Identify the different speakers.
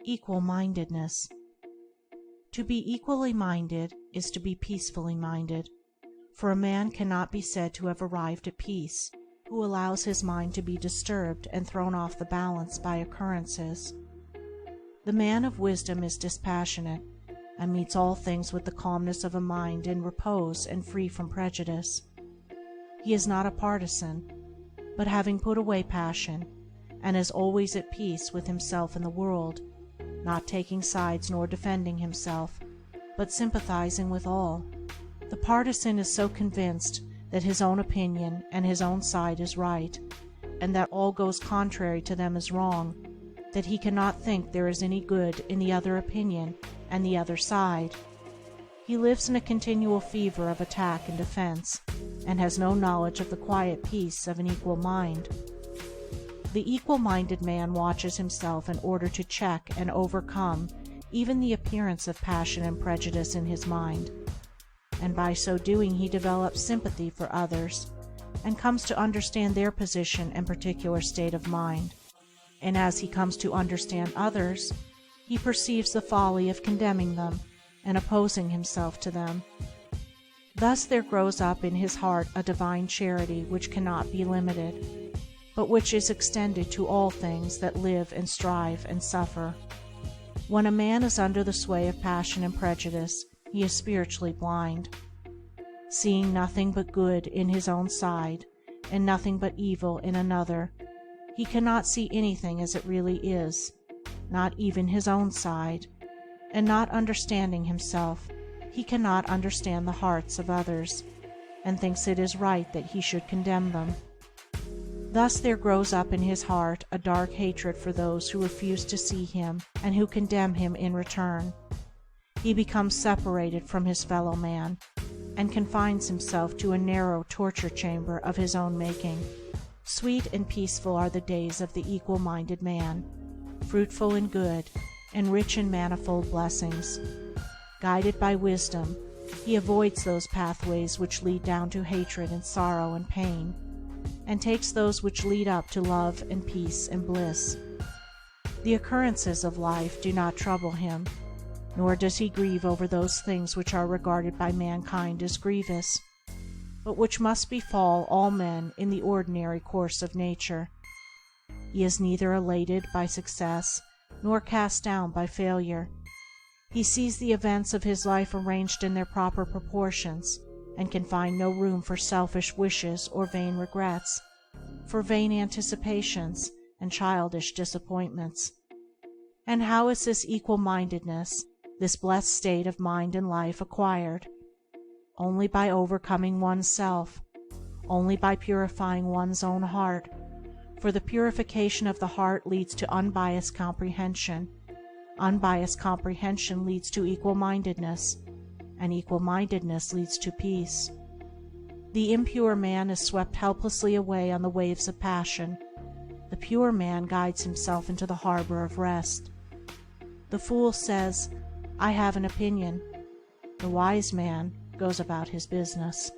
Speaker 1: Equal-mindedness. To be equally minded is to be peacefully minded, for a man cannot be said to have arrived at peace who allows his mind to be disturbed and thrown off the balance by occurrences. The man of wisdom is dispassionate, and meets all things with the calmness of a mind in repose and free from prejudice. He is not a partisan, but having put away passion, and is always at peace with himself and the world, not taking sides nor defending himself, but sympathizing with all. The partisan is so convinced that his own opinion and his own side is right, and that all goes contrary to them is wrong, that he cannot think there is any good in the other opinion and the other side. He lives in a continual fever of attack and defense, and has no knowledge of the quiet peace of an equal mind. The equal-minded man watches himself in order to check and overcome even the appearance of passion and prejudice in his mind, and by so doing he develops sympathy for others, and comes to understand their position and particular state of mind. And as he comes to understand others, he perceives the folly of condemning them and opposing himself to them. Thus there grows up in his heart a divine charity which cannot be limited, but which is extended to all things that live and strive and suffer. When a man is under the sway of passion and prejudice, he is spiritually blind. Seeing nothing but good in his own side, and nothing but evil in another, he cannot see anything as it really is, not even his own side, and not understanding himself, he cannot understand the hearts of others, and thinks it is right that he should condemn them. Thus there grows up in his heart a dark hatred for those who refuse to see him and who condemn him in return. He becomes separated from his fellow man, and confines himself to a narrow torture chamber of his own making. Sweet and peaceful are the days of the equal-minded man, fruitful in good, and rich in manifold blessings. Guided by wisdom, he avoids those pathways which lead down to hatred and sorrow and pain, and takes those which lead up to love and peace and bliss. The occurrences of life do not trouble him, nor does he grieve over those things which are regarded by mankind as grievous, but which must befall all men in the ordinary course of nature. He is neither elated by success nor cast down by failure. He sees the events of his life arranged in their proper proportions, and can find no room for selfish wishes or vain regrets, for vain anticipations and childish disappointments. And how is this equal-mindedness, this blessed state of mind and life, acquired? Only by overcoming one's self, only by purifying one's own heart, for the purification of the heart leads to unbiased comprehension. Unbiased comprehension leads to equal-mindedness, and equal-mindedness leads to peace. The impure man is swept helplessly away on the waves of passion. The pure man guides himself into the harbor of rest. The fool says, "I have an opinion." The wise man goes about his business.